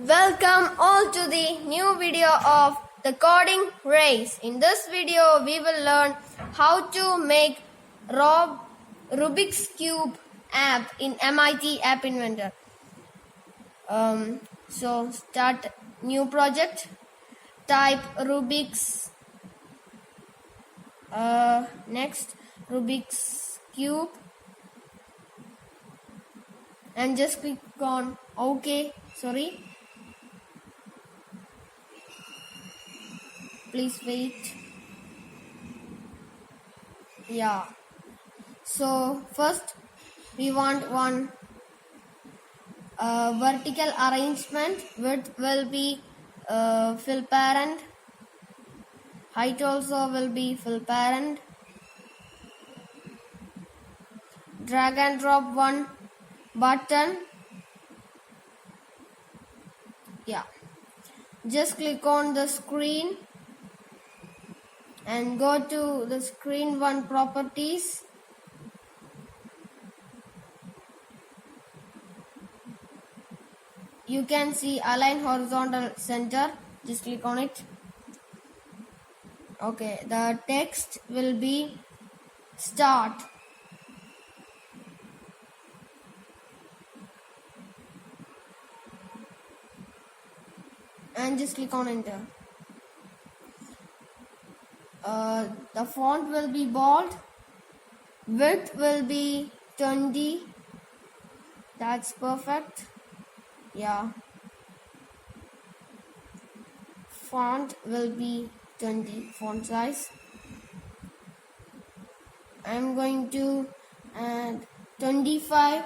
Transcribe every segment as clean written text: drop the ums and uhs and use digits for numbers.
Welcome all to the new video of the coding race. In this video, we will learn how to make Rubiks Cube app in MIT App Inventor. So start new project. Type Rubiks. Next Rubiks Cube, and just click on OK. Sorry. Please wait. Yeah. So first we want one vertical arrangement. Width will be fill parent. Height also will be fill parent. Drag and drop one button. Yeah. Just click on the screen and go to the screen one properties. You can see align horizontal center. Just click on it. Okay, the text will be start. And just click on enter. The font will be bold. Width will be 20. That's perfect. Yeah. Font will be 20 font size. I'm going to add 25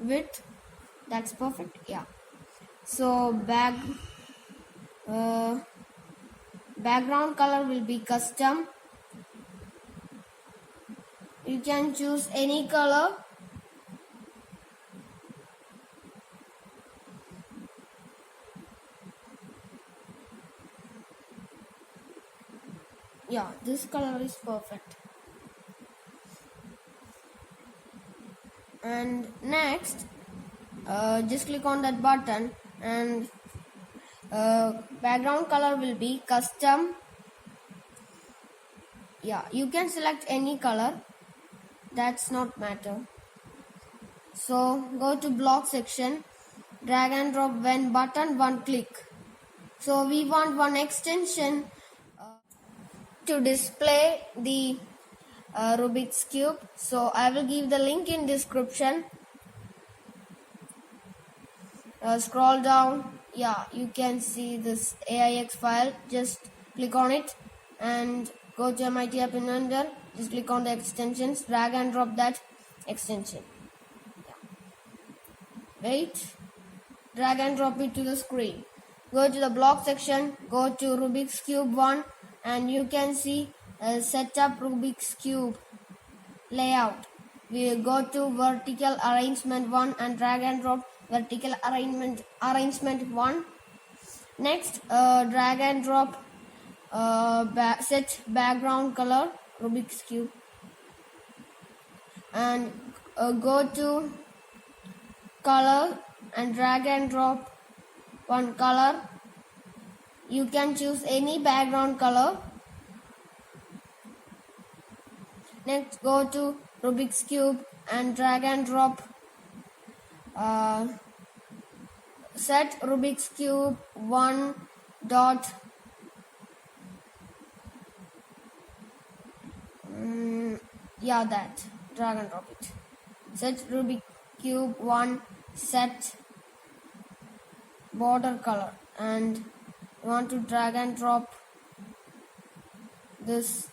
width. That's perfect. Yeah. So background color will be custom. You can choose any color. Yeah, this color is perfect. And next, just click on that button and background color will be custom. Yeah, you can select any color. That's not matter. So go to block section, drag and drop when button, one click. So we want one extension to display the Rubiks Cube. So I will give the link in description. Scroll down. Yeah, you can see this AIX file. Just click on it and go to MIT App Inventor. Just click on the extensions. Drag and drop that extension. Yeah. Wait. Drag and drop it to the screen. Go to the block section. Go to Rubiks Cube 1. And you can see setup Rubiks Cube layout. We go to vertical arrangement 1 and drag and drop vertical arrangement 1. Next, drag and drop set background color Rubiks Cube, and go to color and drag and drop one color. You can choose any background color. Next, go to Rubiks Cube and drag and drop set Rubiks Cube 1 dot that drag and drop it. Set Rubiks Cube 1 set border color, and you want to drag and drop this.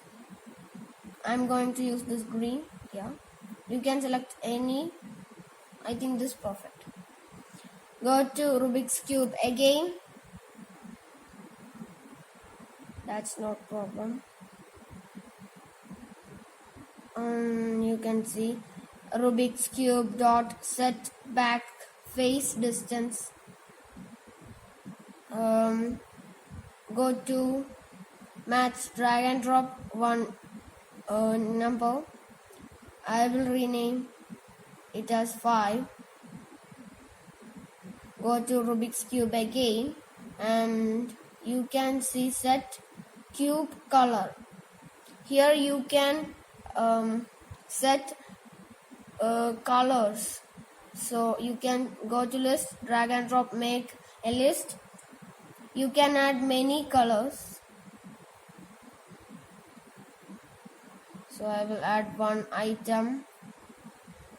I'm going to use this green. Yeah, you can select any. I think this is perfect. Go to Rubiks Cube again. That's not problem. You can see Rubiks Cube dot set back face distance. Go to match, drag and drop one number. I will rename it as 5. go to Rubik's Cube again, and you can see set cube color. Here you can set colors. So you can go to list, drag and drop, make a list. You can add many colors. So I will add one item,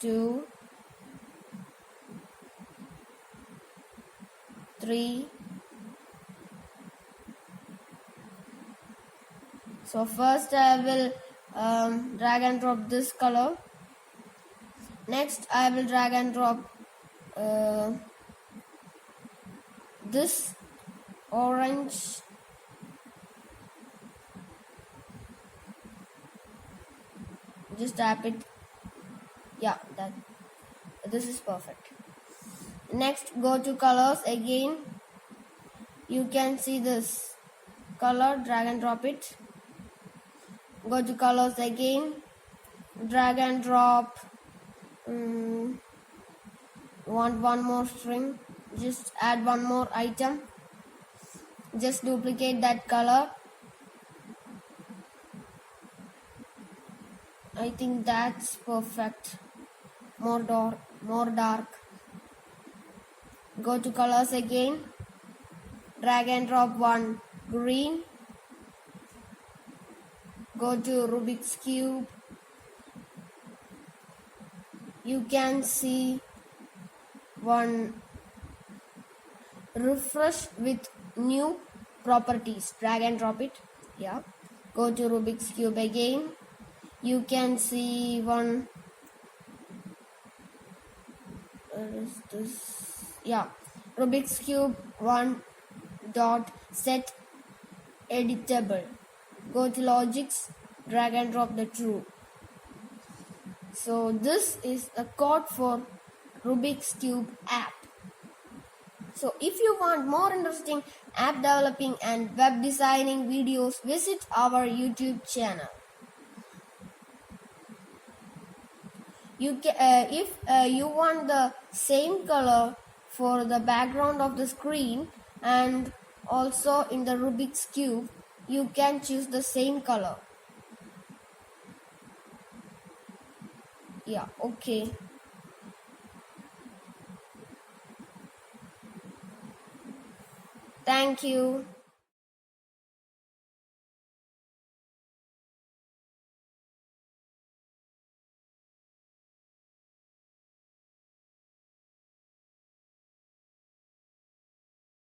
2, 3. So first I will drag and drop this color. Next I will drag and drop this orange. Just tap it. Yeah, this is perfect. Next, go to colors again. You can see this color, drag and drop it. Go to colors again, drag and drop. Want one more string, just add one more item. Just duplicate that color. I think that's perfect. More dark. Go to colors again, drag and drop one green. Go to Rubik's Cube. You can see one refresh with new properties. Drag and drop it. Yeah. Go to Rubik's Cube again. You can see one. Where is this? Yeah. Rubik's Cube 1 dot set editable. Go to logics, drag and drop the true. So this is the code for Rubik's Cube app. So if you want more interesting app developing and web designing videos, visit our YouTube channel. If you want the same color for the background of the screen and also in the Rubik's Cube, you can choose the same color. Yeah, okay. Thank you.